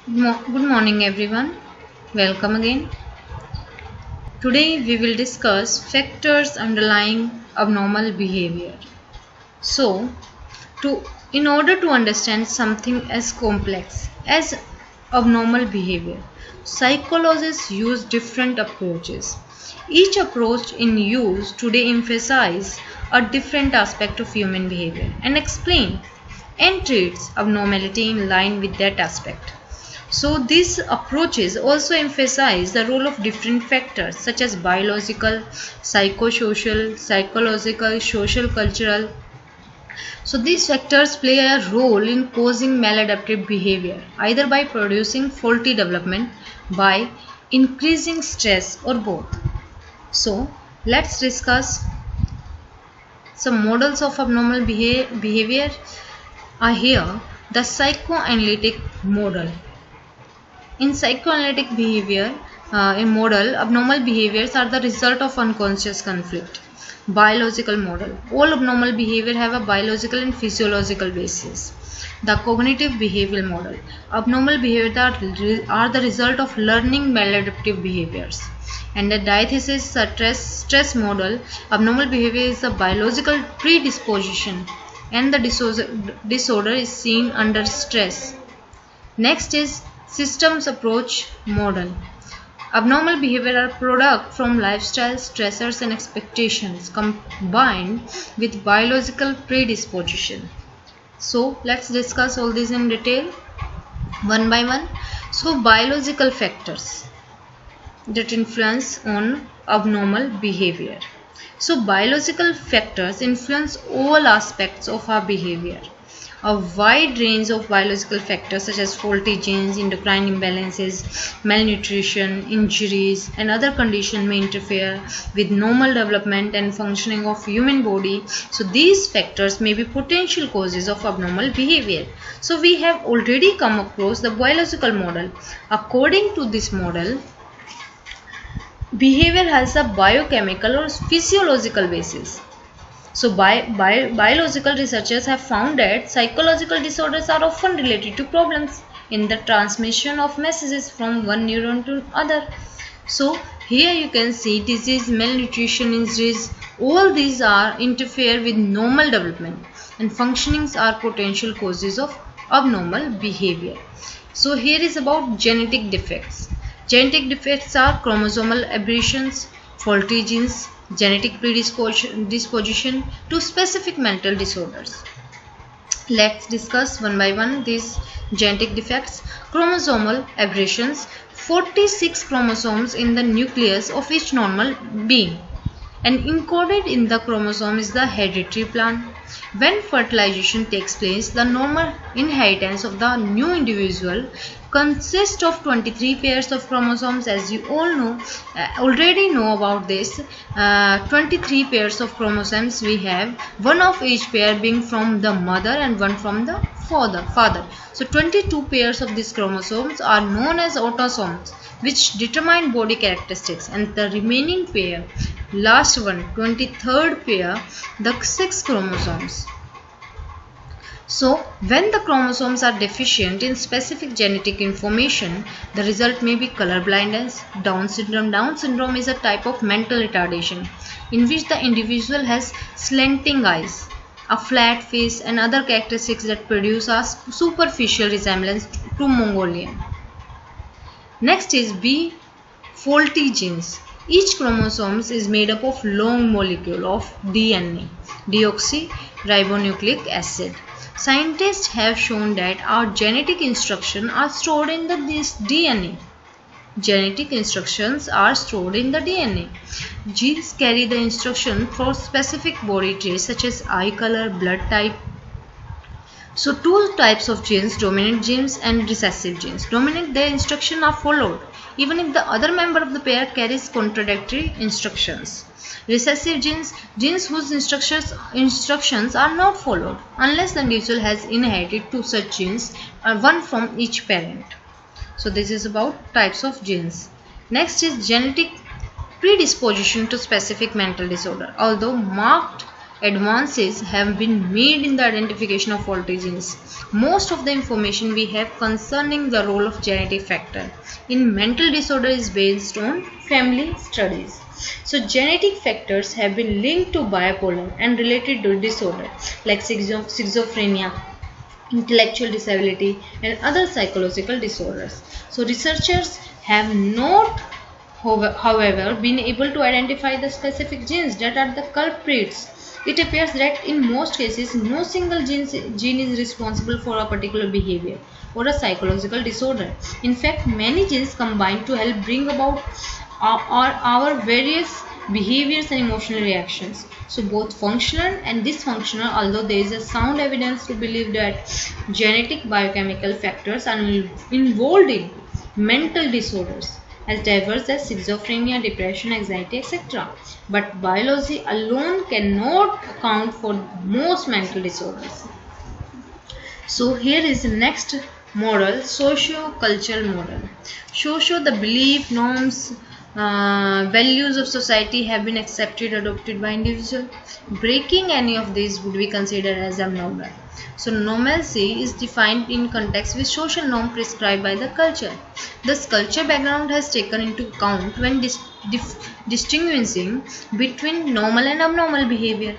Good morning, everyone. Welcome again. Today we will discuss factors underlying abnormal behavior. So, to in order to understand something as complex as abnormal behavior, psychologists use different approaches. Each approach in use today emphasizes a different aspect of human behavior and treats abnormality in line with that aspect. So these approaches also emphasize the role of different factors such as biological, psychosocial, psychological, social, cultural. So these factors play a role in causing maladaptive behavior, either by producing faulty development, by increasing stress, or both. So let's discuss some models of abnormal behavior are here. The psychoanalytic model. In psychoanalytic behavior, a model, abnormal behaviors are the result of unconscious conflict. Biological model. All abnormal behavior have a biological and physiological basis. The cognitive behavioral model. Abnormal behaviors are the result of learning maladaptive behaviors. And the diathesis stress model. Abnormal behavior is a biological predisposition and the disorder is seen under stress. Next is systems approach model. Abnormal behavior are product from lifestyle stressors and expectations combined with biological predisposition. So let's discuss all these in detail one by one. So biological factors that influence on abnormal behavior. So biological factors influence all aspects of our behavior. A wide range of biological factors such as faulty genes, endocrine imbalances, malnutrition, injuries, and other conditions may interfere with normal development and functioning of human body. So these factors may be potential causes of abnormal behavior. So we have already come across the biological model. According to this model, behavior has a biochemical or physiological basis. So biological researchers have found that psychological disorders are often related to problems in the transmission of messages from one neuron to other. So here you can see disease, malnutrition, injuries, all these are interfere with normal development and functionings are potential causes of abnormal behavior. So here is about genetic defects. Genetic defects are chromosomal aberrations, faulty genes, genetic predisposition to specific mental disorders. Let's discuss one by one these genetic defects. Chromosomal aberrations. 46 chromosomes in the nucleus of each normal being, and encoded in the chromosome is the hereditary plan. When fertilization takes place, the normal inheritance of the new individual consists of 23 pairs of chromosomes. As you all know, already know about this, 23 pairs of chromosomes we have, one of each pair being from the mother and one from the father. So 22 pairs of these chromosomes are known as autosomes, which determine body characteristics, and the remaining pair, last one, 23rd pair, the 6 chromosomes. So when the chromosomes are deficient in specific genetic information, the result may be color blindness, Down syndrome. Down syndrome is a type of mental retardation in which the individual has slanting eyes, a flat face, and other characteristics that produce a superficial resemblance to Mongolian. Next is B. Faulty genes. Each chromosome is made up of long molecule of DNA, deoxyribonucleic acid. Scientists have shown that our genetic instructions are stored in this DNA. Genetic instructions are stored in the DNA. Genes carry the instruction for specific body traits such as eye color, blood type. So two types of genes, dominant genes and recessive genes. Dominant, their instructions are followed even if the other member of the pair carries contradictory instructions. Recessive genes, genes whose instructions are not followed unless the individual has inherited two such genes, one from each parent. So this is about types of genes. Next is genetic predisposition to specific mental disorder. Although marked advances have been made in the identification of faulty genes. Most of the information we have concerning the role of genetic factor in mental disorder is based on family studies. So genetic factors have been linked to bipolar and related to disorder like schizophrenia, intellectual disability and other psychological disorders. So researchers have not, however, been able to identify the specific genes that are the culprits. It appears that in most cases, no single gene is responsible for a particular behavior or a psychological disorder. In fact, many genes combine to help bring about our various behaviors and emotional reactions. So both functional and dysfunctional, although there is a sound evidence to believe that genetic biochemical factors are involved in mental disorders as diverse as schizophrenia, depression, anxiety, etc. But biology alone cannot account for most mental disorders. So here is the next model, socio-cultural model. The belief, norms, values of society have been accepted, adopted by individual. Breaking any of these would be considered as abnormal. So normalcy is defined in context with social norm prescribed by the culture. Thus, culture background has taken into account when distinguishing between normal and abnormal behavior.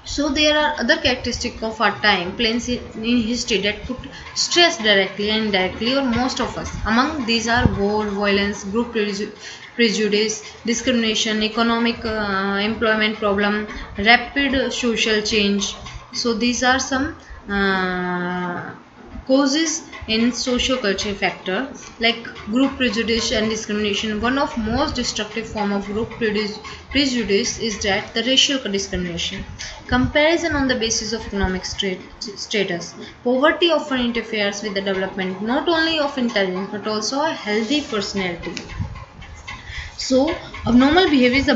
So there are other characteristics of our time, places in history that put stress directly and indirectly on most of us. Among these are war, violence, group prejudice, discrimination, economic employment problem, rapid social change. So these are some causes in socio-cultural factor like group prejudice and discrimination. One of most destructive form of group prejudice is that the racial discrimination. Comparison on the basis of economic status. Poverty often interferes with the development not only of intelligence but also a healthy personality. So, abnormal behavior is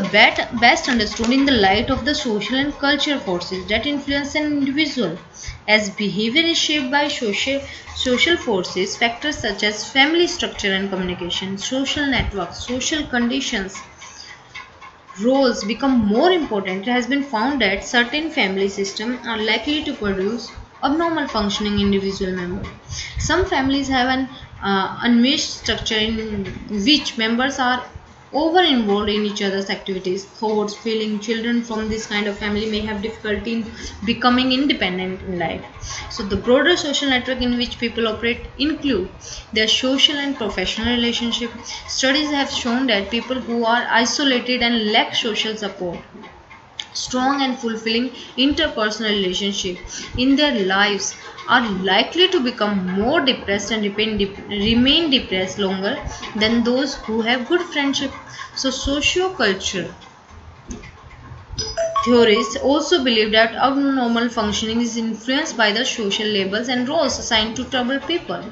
best understood in the light of the social and cultural forces that influence an individual. As behavior is shaped by social forces, factors such as family structure and communication, social networks, social conditions, roles become more important. It has been found that certain family systems are likely to produce abnormal functioning individual members. Some families have an unmeshed structure in which members are over involved in each other's activities, thoughts, feelings. Children from this kind of family may have difficulty in becoming independent in life. So the broader social network in which people operate include their social and professional relationship. Studies have shown that people who are isolated and lack social support, strong and fulfilling interpersonal relationship in their lives are likely to become more depressed and remain depressed longer than those who have good friendship. So socio-cultural theorists also believe that abnormal functioning is influenced by the social labels and roles assigned to troubled people.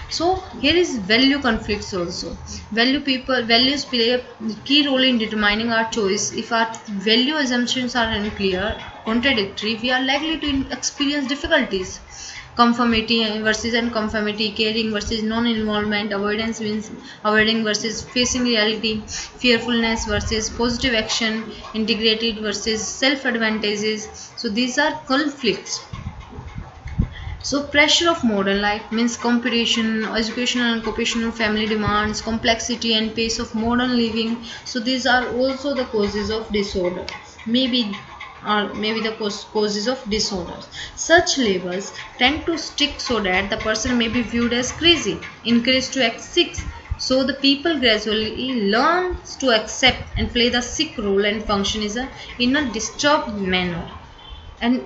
So here is value conflicts also. Values play a key role in determining our choice. If our value assumptions are unclear, contradictory, we are likely to experience difficulties. Conformity versus unconformity, caring versus non-involvement, avoidance means avoiding versus facing reality, fearfulness versus positive action, integrated versus self-advantages. So these are conflicts. So pressure of modern life means competition, educational and occupational, family demands, complexity and pace of modern living. So these are also the causes of disorder. Maybe the causes of disorders. Such labels tend to stick so that the person may be viewed as crazy, encouraged to act sick. So the people gradually learn to accept and play the sick role and function in a disturbed manner. And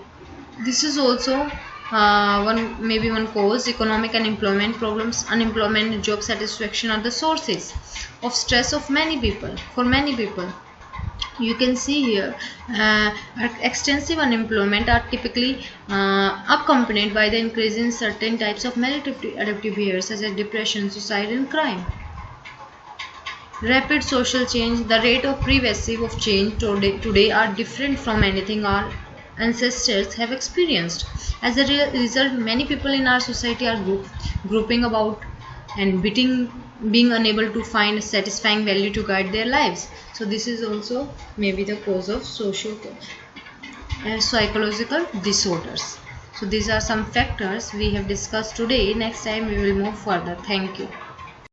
this is also one cause. Economic and employment problems, unemployment and job satisfaction are the sources of stress of many people. For many people, you can see here extensive unemployment are typically accompanied by the increase in certain types of maladaptive behaviors such as depression, suicide and crime. Rapid social change. The rate of pervasive of change today are different from anything our ancestors have experienced. As a result, many people in our society are grouping about and being unable to find a satisfying value to guide their lives. So this is also maybe the cause of social psychological disorders. So these are some factors we have discussed today. Next time we will move further. Thank you.